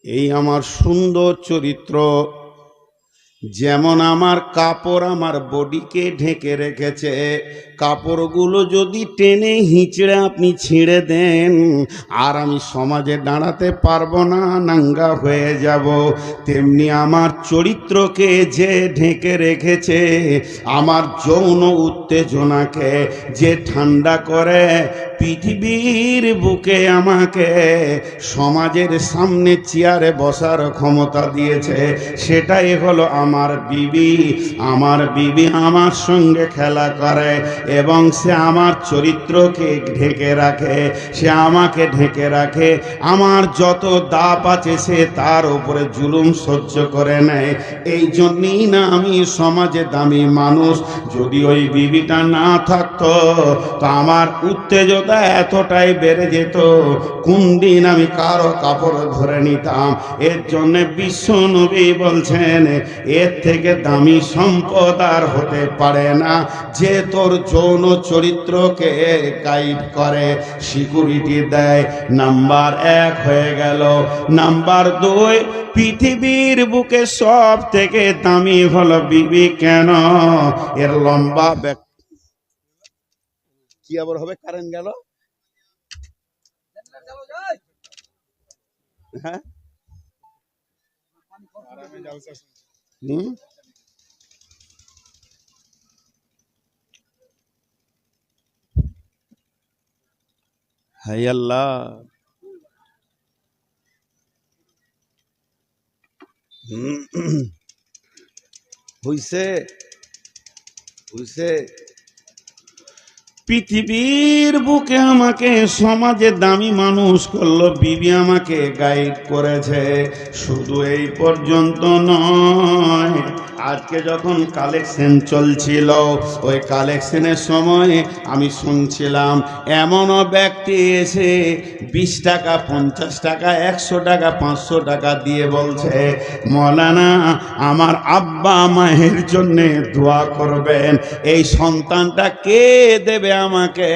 এই আমার সুন্দর চরিত্র, যেমন আমার কাপড় আমার বডিকে ঢেকে রেখেছে, কাপড়গুলো যদি টেনে হিঁচড়ে আপনি ছিঁড়ে দেন আর আমি সমাজে দাঁড়াতে পারবো না, নাঙ্গা হয়ে যাব। তেমনি আমার চরিত্রকে যে ঢেকে রেখেছে, আমার যৌন উত্তেজনাকে যে ঠান্ডা করে, পৃথিবীর বুকে আমাকে সমাজের সামনে চেয়ারে বসার ক্ষমতা দিয়েছে, সেটাই হলো আমার বিবি। আমার বিবি আমার সঙ্গে খেলা করে এবং সে আমার চরিত্রকে ঢেকে রাখে, সে আমাকে ঢেকে রাখে। আমার যত দাপ আছে সে তার উপরে জুলুম সহ্য করে নেয়। এই জন্যই না আমি সমাজে দামি মানুষ। যদি ওই বিবিটা না থাকতো তো আমার উত্তেজনা এতটাই বেড়ে যেত, কোন দিন আমি কারো কাপড় ধরে নিতাম। এর জন্য বিশ্ব নবী বলছেন, এর থেকে দামি সম্পদ আর হতে পারে না, যে তোর যৌন চরিত্রকে গাইড করে, সিকিউরিটি দেয়। নাম্বার 1 হয়ে গেল। নাম্বার 2, পৃথিবীর বুকে সব থেকে দামি হলো বিবি। কেন? এর লম্বা কি আবার হবে? কারেন্ট গেল। হ্যাঁ, হাই আল্লাহ। হইছে হইছে। পৃথিবীর বুকে আমাকে সমাজে দামি মানুষ করলো, বিবি আমাকে গাইড করেছে। শুধু এই পর্যন্ত নয়, আজকে যখন কালেকশন চলছিল, ওই কালেকশনের সময় আমি শুনছিলাম এমনও ব্যক্তি এসে 20 টাকা, 50 টাকা, 100 টাকা, 500 টাকা দিয়ে বলছে, মৌলানা আমার আব্বা মায়ের জন্যে দোয়া করবেন, এই সন্তানটা কে দেবে আমাকে?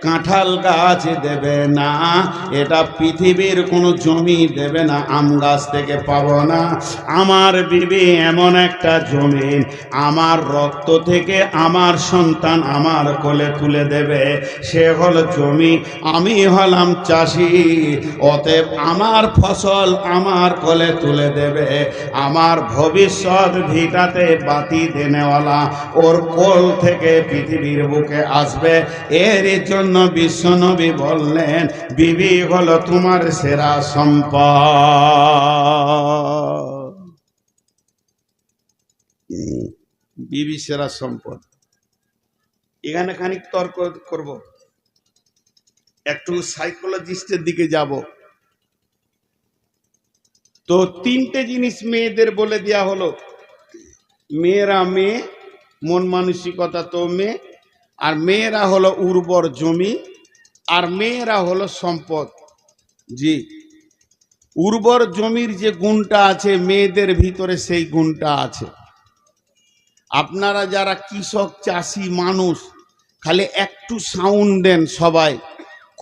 কাঁঠাল গাছ দেবে না, এটা পৃথিবীর কোনো জমি দেবে না, আম গাছ থেকে পাবো না। আমার বিবি এমন একটা জমিন, আমার রক্ত থেকে আমার সন্তান আমার কোলে তুলে দেবে, সে হলো জমি। আমি হলাম চাষি, অতএব আমার ফসল আমার কোলে তুলে দেবে। আমার ভবিষ্যৎ ভিটাতে বাতি দেনেওয়ালা ওর কোল থেকে পৃথিবীর বুকে আসবে। এর জন্য বিশ্বনবী বললেন, বিবি হলো তোমার সেরা সম্পদ। বিবি সেরা সম্পদ। এখানে খানিক তর্ক করব, একটু সাইকোলজিস্টের দিকে যাব। তো 3টে জিনিস মেয়েদের বলে দেয়া হলো। মেয়েরা মেয়ে, মন মানসিকতা তো মেয়ে, আর মেয়েরা হলো উর্বর জমি, আর মেয়েরা হলো সম্পদ। জি, উর্বর জমির যে গুণটা আছে মেয়েদের ভিতরে, সেই গুণটা আছে। আপনারা যারা কৃষক চাষি মানুষ, খালি একটু সাউন্ড দেন সবাই।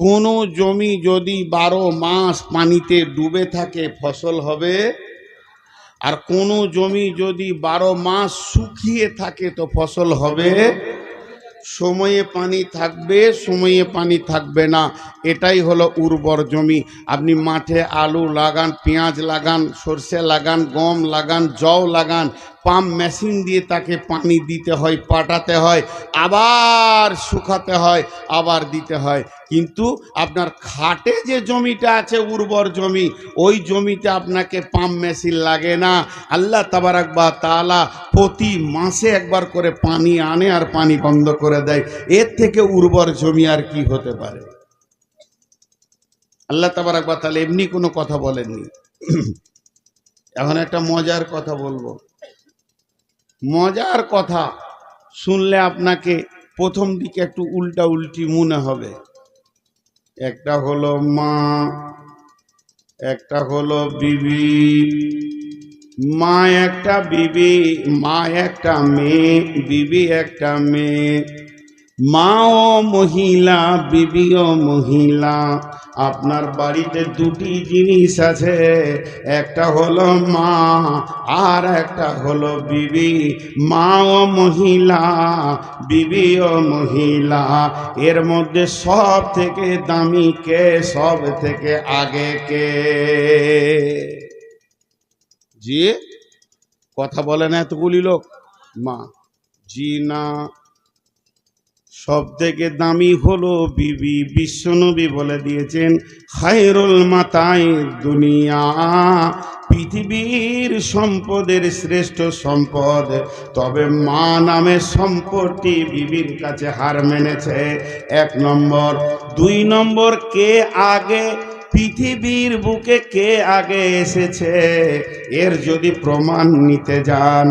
কোনো জমি যদি 12 মাস পানিতে ডুবে থাকে ফসল হবে, আর কোনো জমি যদি 12 মাস শুকিয়ে থাকে তো ফসল হবে। সময়ে পানি থাকবে, সময়ে পানি থাকবে না, এটাই হলো উর্বর জমি। আপনি মাঠে আলু লাগান, পেঁয়াজ লাগান, সরষে লাগান, গম লাগান, জও লাগান, পাম্প মেশিন দিয়ে তাকে পানি দিতে হয়, পাটাতে হয়, আবার শুকাতে হয়, আবার দিতে হয়। কিন্তু আপনার খাটে যে জমিটা আছে উর্বর জমি, ওই জমিতে আপনাকে পাম্প মেশিন লাগে না। আল্লাহ তাবারাক ওয়া তাআলা প্রতি মাসে একবার করে পানি আনে আর পানি বন্ধ করে দেয়। এর থেকে উর্বর জমি আর কি হতে পারে? আল্লাহ তাবারাক ওয়া তাআলা এমনি কোনো কথা বলেননি। এখন একটা মজার কথা বলবো। মজার কথা শুনলে আপনাকে প্রথম দিকে একটু উল্টা উল্টি মনে হবে। একটা হলো মা, একটা হলো বিবি। মা একটা, বিবি, মা একটা মেয়ে, বিবি একটা মেয়ে। মাও মহিলা, বিবিও মহিলা। আপনার বাড়িতে দুটি জিনিস আছে, একটা হলো মা আর একটা হলো বিবি। মা ও মহিলা, বিবি ও মহিলা, এর মধ্যে সব থেকে দামি কে, সব থেকে আগে কে? জি, কথা বলে না এতগুলি লোক? মা। জি না, সব থেকে দামি হলো বিবি। বিশ্বনবী বলে দিয়েছেন খায়রুল মাতাই দুনিয়া, পৃথিবীর সম্পদের শ্রেষ্ঠ সম্পদ, তবে মা নামের সম্পদটি বিবির কাছে হার মেনেছে। 1 নম্বর। 2 নম্বর, কে আগে পৃথিবীর বুকে কে আগে এসেছে এর যদি প্রমাণ নিতে যান,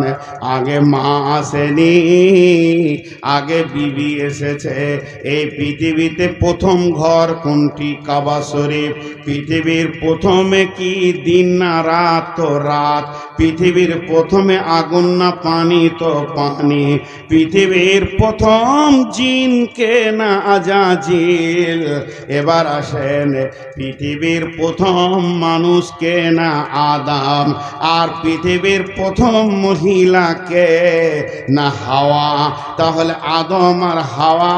আগে মা আসেনি, আগে বিবি এসেছে। এই পৃথিবীতে প্রথম ঘর কোনটি? কাবা শরীফ। পৃথিবীর প্রথমে কি দিন না রাত? তো রাত। পৃথিবীর প্রথমে আগুন না পানি? তো পানি। পৃথিবীর প্রথম জিন কে না আজাজিল? এবার আসেন, পৃথিবীর প্রথম মানুষ কে না আদম? আর পৃথিবীর প্রথম মহিলা কে না হাওয়া? তাহলে আদম আর হাওয়া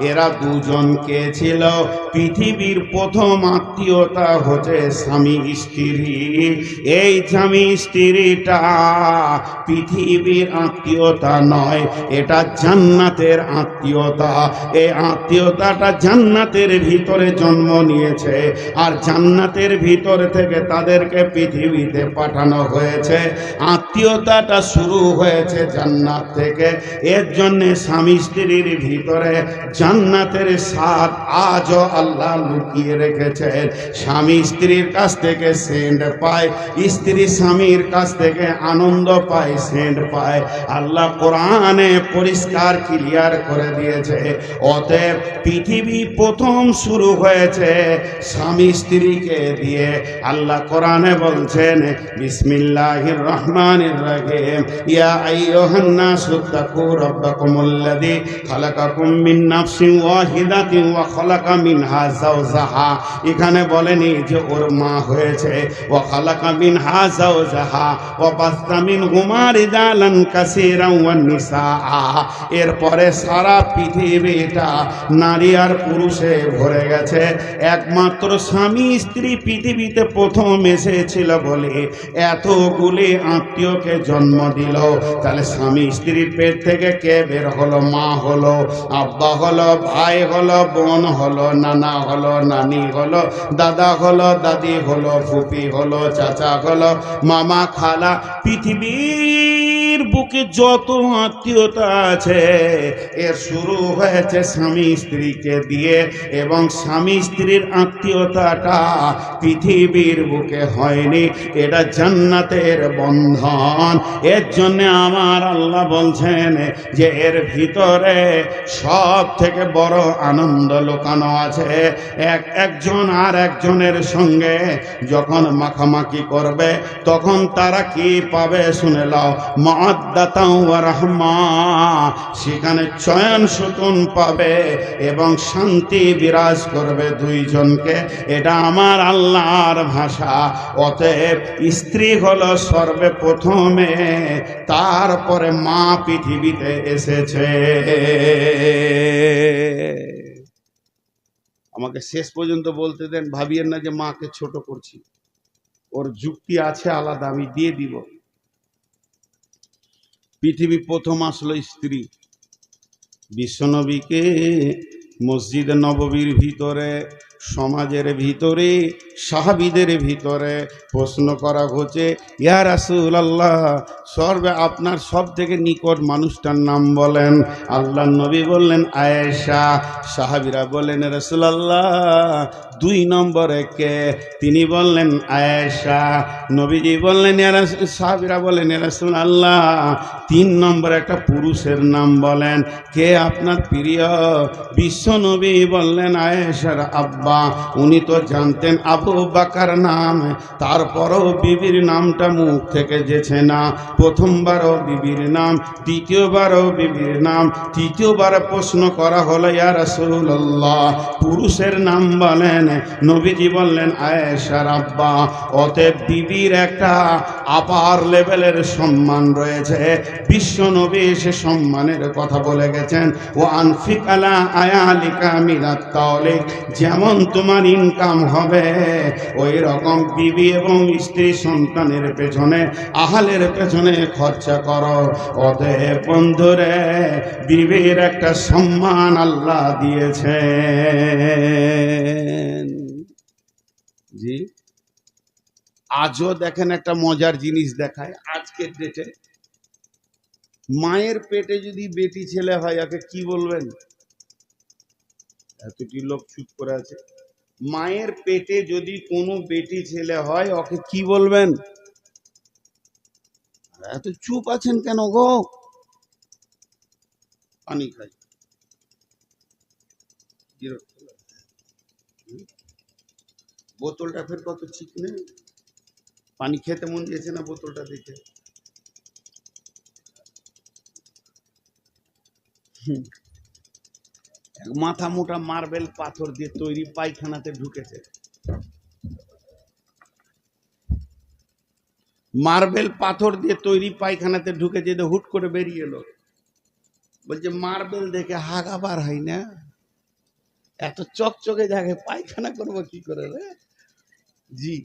এরা দুজন কে ছিল? পৃথিবীর প্রথম আত্মীয়তা হচ্ছে স্বামী স্ত্রী। এই স্বামী স্ত্রীটা পৃথিবীর আত্মীয়তা নয়, এটা জান্নাতের আত্মীয়তা। এই আত্মীয়তাটা জান্নাতের ভিতরে জন্ম নিয়েছে, আর জান্নাতের ভিতর থেকে তাদেরকে পৃথিবীতে পাঠানো হয়েছে। আত্মীয়তাটা শুরু হয়েছে জান্নাত থেকে। এর জন্য স্বামী স্ত্রীর ভিতরে জান্নাতের স্বাদ আজও আল্লাহ লুকিয়ে রেখেছেন। স্বামী স্ত্রীর কাছ থেকে সেন্ট পায়, স্ত্রী স্বামীর কাছ থেকে আনন্দ পায়, সেন্ট পায়। আল্লাহ কোরআনে পরিষ্কার ক্লিয়ার করে দিয়েছে। অতএব পৃথিবী প্রথম শুরু হয়েছে স্বামী স্ত্রীকে দিয়ে। আল্লাহ কোরআনে বলছেন বিসমিল্লাহির রহমানির রহিম, ইয়া আইয়ুহান নাসু তাকু রাব্বাকুমুল্লাযী খালাকাকুম মিন নাফসিন ওয়াহিদাতিন ওয়া খালাকা মিনহা যাওজাহা। এখানে বলেনি যে ওর মা হয়েছে, ওয়া খালাকা মিনহা যাওজাহা ওয়া বাসতা মিনহুমা রিজালান কাসীরান ওয়ান নিসা। এরপরে সারা পৃথিবীটা নারী আর পুরুষে ভরে গেছে। একমাত্র স্বামী স্ত্রী পৃথিবীতে প্রথম এসেছিল বলে এতগুলি আত্মীয়কে জন্ম দিল। তাহলে স্বামী স্ত্রীর পেট থেকে কে বের হলো? মা হলো, আব্বা হলো, ভাই হলো, বোন হলো, নানা হলো, নানি হলো, দাদা হলো, দাদি হলো, ফুপি হলো, চাচা হলো, মামা, খালা। পৃথিবীর বুকে যত আত্মীয়তা আছে এর শুরু হয়েছে স্বামী স্ত্রীকে দিয়ে, এবং স্বামী স্ত্রীর আত্মীয়তাটা পৃথিবীর বুকে হয়নি, এটা জান্নাতের বন্ধন। এর জন্য আমার আল্লাহ বলছেন যে এর ভিতরে সব থেকে বড় আনন্দ লুকানো আছে। একজন আর একজনের সঙ্গে যখন মাখামাখি করবে তখন তারা কি পাবে শুনে লাও, মাওয়াদ্দাতাও ওয়া রাহমা। সেখানে চয়ন সুকুন পাবে এবং শান্তি বিরাজ করবে দুইজনকে। এটা আমার আল্লাহর ভাষা। অতএব স্ত্রী হলো সর্বপ্রথমে, তারপরে মা পৃথিবীতে এসেছে। আমাকে শেষ পর্যন্ত বলতে দেন, ভাবিয়েন না যে মাকে ছোট করছি, ওর যুক্তি আছে আলাদা, আমি দিয়ে দিব। পৃথিবী প্রথম আসলো স্ত্রী। বিশ্বনবীকে মসজিদে নববীর ভিতরে, সমাজের ভিতরে, সাহাবীদের ভিতরে প্রশ্ন করা হচ্ছে, ইয়া রাসূলুল্লাহ, আপনার সব থেকে নিকট মানুষটার নাম বলেন। আল্লাহ নবী বললেন আয়েশা। সাহাবীরা বললেন রাসূলুল্লাহ 2 নম্বরে কে? তিনি বললেন আয়েশা। নবীজি বললেন, সাহাবীরা বললেন ইয়া রাসূলুল্লাহ 3 নম্বরে একটা পুরুষের নাম বলেন, কে আপনার প্রিয়? বিশ্ব নবী বললেন আয়েশার আব্বা। উনি তো জানতেন আবু আবু বকর নাম, তারপরও বিবির নামটা মুখ থেকে যেছে না। প্রথমবারও বিবির নাম, দ্বিতীয়বারও বিবির নাম, তৃতীয়বার প্রশ্ন করা হলো ইয়া রাসূলুল্লাহ পুরুষের নাম বলেন। নবীজি বললেন আয়েশার আব্বা। অতএব বিবির একটা আপার লেভেলের সম্মান রয়েছে। বিশ্ব নবী সে সম্মানের কথা বলে গেছেন, ও আনফিক আলা আয়ালিকা মিনাত তাওলিক, যেমন তোমার ইনকাম হবে ওই রকম বিবি এবং স্ত্রী সন্তানের পেছনে, আহালের পেছনে খরচা করো। অতএব বন্ধুরে, বিবির একটা সম্মান আল্লাহ দিয়েছেন। জি, আজও দেখেন একটা মজার জিনিস দেখায় আজকের ডেটে। মায়ের পেটে যদি বেটি ছেলে হয় একে কি বলবেন? এতটি লোক চুপ করে আছে। মায়ের পেটে যদি কোনো বেটি ছেলে হয় ওকে কি বলবেন? এত চুপ আছেন কেন গো? পানি খাই, বোতলটা ফের কত চিকনে, পানি খেতে মন দিয়েছে না বোতলটা দেখে। মাথা মোটা মার্বেল পাথর দিয়ে তৈরি পায়খানাতে ঢুকেছে। মার্বেল পাথর দিয়ে তৈরি পায়খানাতে ঢুকেছে, হুট করে বেরিয়ে এলো। বলছে মার্বেল দেখে হাগা বার হয় না, এত চকচকে জায়গায় পায়খানা করবো কি করে রে? জি,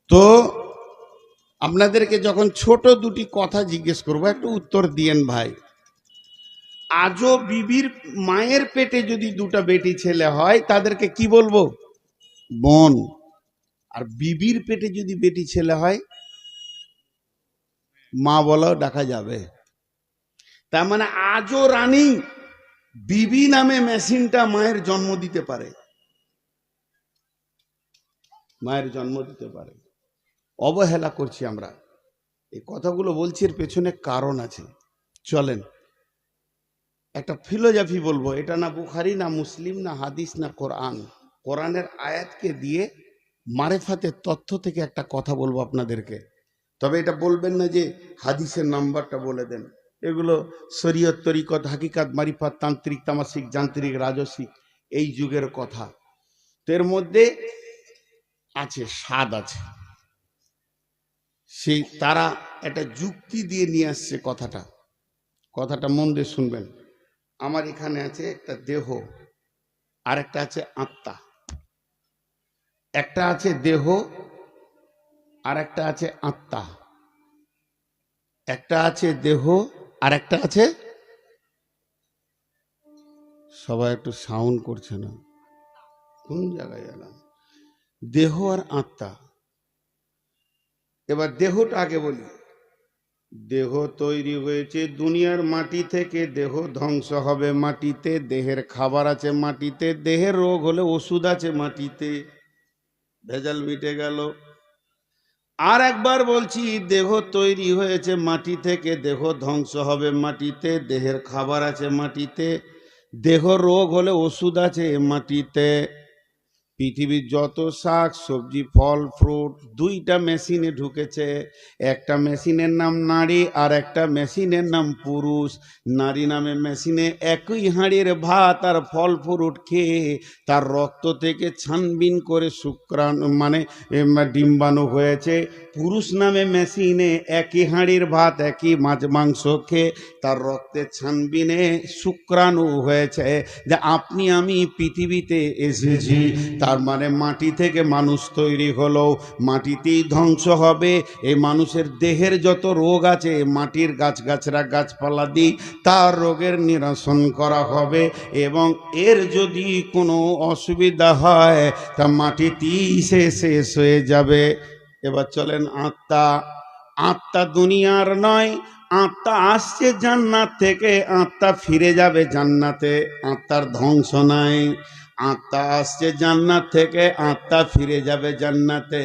তো আপনাদেরকে যখন ছোট দুটি কথা জিজ্ঞেস করবো একটু উত্তর দিয়েন ভাই। আজও বিবির মায়ের পেটে যদি দুটা বেটি ছেলে হয় তাদেরকে কি বলবো? বোন। আর বিবির পেটে যদি বেটি ছেলে হয় মা বলাও ডাকা যাবে। তার মানে আজও রানী বিবি নামে মেশিনটা মায়ের জন্ম দিতে পারে, মায়ের জন্ম দিতে পারে। অবহেলা করছি আমরা। এই কথাগুলো বলছি এর পেছনে কারণ আছে। চলেন একটা ফিলোজফি বলবো। এটা না বুখারী, না মুসলিম, না হাদিস, না কোরআন। কোরআনের আয়াতকে দিয়ে মারেফাতের তথ্য থেকে একটা কথা বলবো আপনাদেরকে। তবে এটা বলবেন না যে হাদিসের নাম্বারটা বলে দেন। এগুলো শরীয়ত, তরিকত, হাকিকাত, মারিফাত, তান্ত্রিক, তামাসিক, যান্ত্রিক, রাজসিক এই যুগের কথা। তো এর মধ্যে আছে স্বাদ আছে। সেই তারা একটা যুক্তি দিয়ে নিয়ে আসছে কথাটা। কথাটা মন দিয়ে শুনবেন। আমার এখানে আছে একটা দেহ, আর একটা আছে আত্মা। একটা আছে দেহ আর একটা আছে আত্মা। একটা আছে দেহ আর একটা আছে, সবাই একটু সাউন্ড করছে না, কোন জায়গায় এলাম? দেহ আর আত্মা। এবার দেহটা আগে বলি। দেহ তৈরি হয়েছে দুনিয়ার মাটি থেকে, দেহ ধ্বংস হবে মাটিতে, দেহের খাবার আছে মাটিতে, দেহের রোগ হলে ওষুধ আছে মাটিতে, ভেজাল মিটে গেল। আর একবার বলছি, দেহ তৈরি হয়েছে মাটি থেকে, দেহ ধ্বংস হবে মাটিতে, দেহের খাবার আছে মাটিতে, দেহ রোগ হলে ওষুধ আছে মাটিতে। পৃথিবীর যত শাক সবজি ফল ফ্রুট দুইটা মেশিনে ঢুকেছে। একটা মেশিনের নাম নারী আর একটা মেশিনের নাম পুরুষ। নারী নামে মেশিনে একই হাঁড়ির ভাত আর ফল ফ্রুট খেয়ে তার রক্ত থেকে ছানবিন করে শুক্রাণু মানে ডিম্বাণু হয়েছে। পুরুষ নামে মেশিনে একই হাঁড়ির ভাত একই মাছ মাংস খেয়ে তার রক্তে ছানবিনে শুক্রাণু হয়েছে। যে আপনি আমি পৃথিবীতে এসেছি, তার মানে মাটি থেকে মানুষ তৈরি হলো, মাটিতেই ধ্বংস হবে। এই মানুষের দেহের যত রোগ আছে মাটির গাছগাছরা গাছপালা দিয়ে তার রোগের নিরসন করা হবে। এবং এর যদি কোনো অসুবিধা হয় তা মাটিতেই সে শেষ হয়ে যাবে। এবার চলেন আত্মা। আত্মা দুনিয়ার নয়, আত্মা আসছে জান্নাত থেকে, আত্মা ফিরে যাবে জান্নাতে। আত্মার ধ্বংস নাই। আত্মা আসছে জান্নাত থেকে, আত্মা ফিরে যাবে জান্নাতে।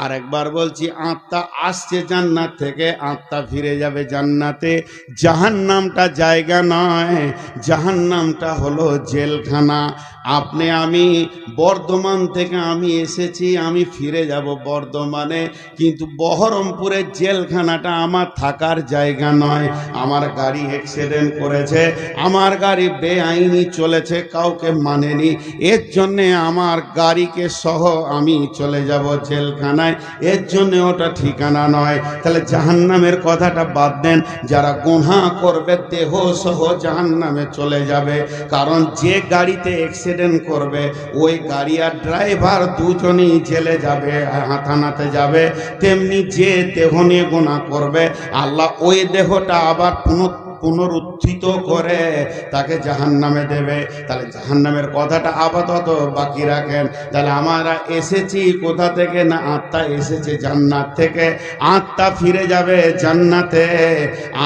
আর একবার বলছি, আত্মা আসছে জান্নাত থেকে, আত্মা ফিরে যাবে জান্নাতে। জাহান্নামটা জায়গা নয়, জাহান্নামটা হলো জেলখানা। আপনি আমি বর্ধমান থেকে আমি এসেছি, আমি ফিরে যাব বর্ধমানে, কিন্তু বহরমপুরের জেলখানাটা আমার থাকার জায়গা নয়। আমার গাড়ি অ্যাক্সিডেন্ট করেছে, আমার গাড়ি বেআইনি চলেছে, কাউকে মানেনি, এর জন্যে আমার গাড়িকে সহ আমি চলে যাব জেলখানায়, এর জন্যে ওটা ঠিকানা নয়। তাহলে জাহান্নামের কথাটা বাদ দেন, যারা গুনাহ করবে দেহ সহ জাহান্নামে চলে যাবে। কারণ যে গাড়িতে অ্যাক্সিডেন্ট করবে ওই গাড়ি আর ড্রাইভার দুজনেই জেলে যাবে, হাতানাতে যাবে। তেমনি যে দেহ নিয়ে গুনাহ করবে আল্লাহ ওই দেহটা আবার পুনরুত্থিত করে তাকে জাহান্নামে দেবে। তাহলে জাহান্নামের কথাটা আপাতত বাকি রাখেন। তাহলে আমরা এসেছি কোথা থেকে? না, আত্মা এসেছে জান্নাত থেকে, আত্মা ফিরে যাবে জান্নাতে।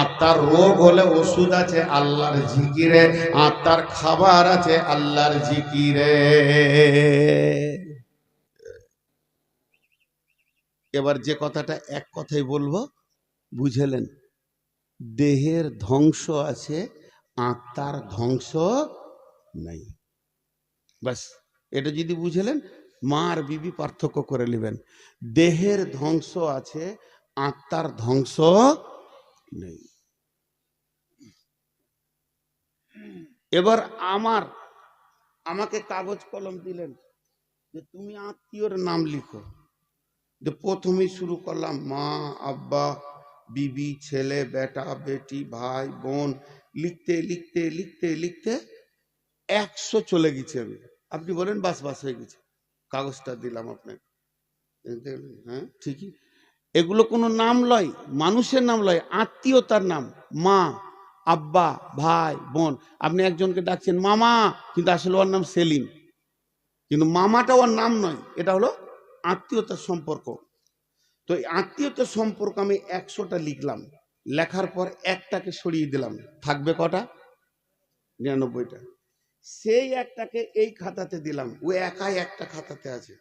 আত্মার রোগ হলে ওষুধ আছে আল্লাহর জিকিরে, আত্মার খাবার আছে আল্লাহর জিকিরে। এবার যে কথাটা এক কথাই বলবো, বুঝলেন? দেহের ধ্বংস আছে, আত্মার ধ্বংস নাই। বাস এটা যদি বুঝলেন, মা আর বিবি পার্থক্য করে নেবেন। দেহের ধ্বংস আছে, আত্মার ধ্বংস নেই। এবার আমাকে কাগজ কলম দিলেন যে তুমি আত্মীয়র নাম লিখো। যে প্রথমেই শুরু করলাম মা, আব্বা, বিবি, ছেলে, বেটা, বেটি, ভাই, বোন, লিখতে লিখতে লিখতে লিখতে 100 চলে গেছে। আপনি বলেন বাস বাস হয়ে গেছে, কাগজটা দিলাম আপনাকে। হ্যাঁ ঠিকই, এগুলো কোনো নাম লয়, মানুষের নাম লয়, আত্মীয়তার নাম। মা, আব্বা, ভাই, বোন। আপনি একজনকে ডাকছেন মামা, কিন্তু আসলে ওর নাম সেলিম, কিন্তু মামাটা ওর নাম নয়, এটা হলো আত্মীয়তার সম্পর্ক। তো এই আত্মীয়তার সম্পর্ক আমি 100টা লিখলাম, লেখার পর একটাকে সরিয়ে দিলাম, থাকবে কটা? 99টা। সেই একটাকে এই খাতাতে দিলাম, ও একাই একটা খাতাতে আছে।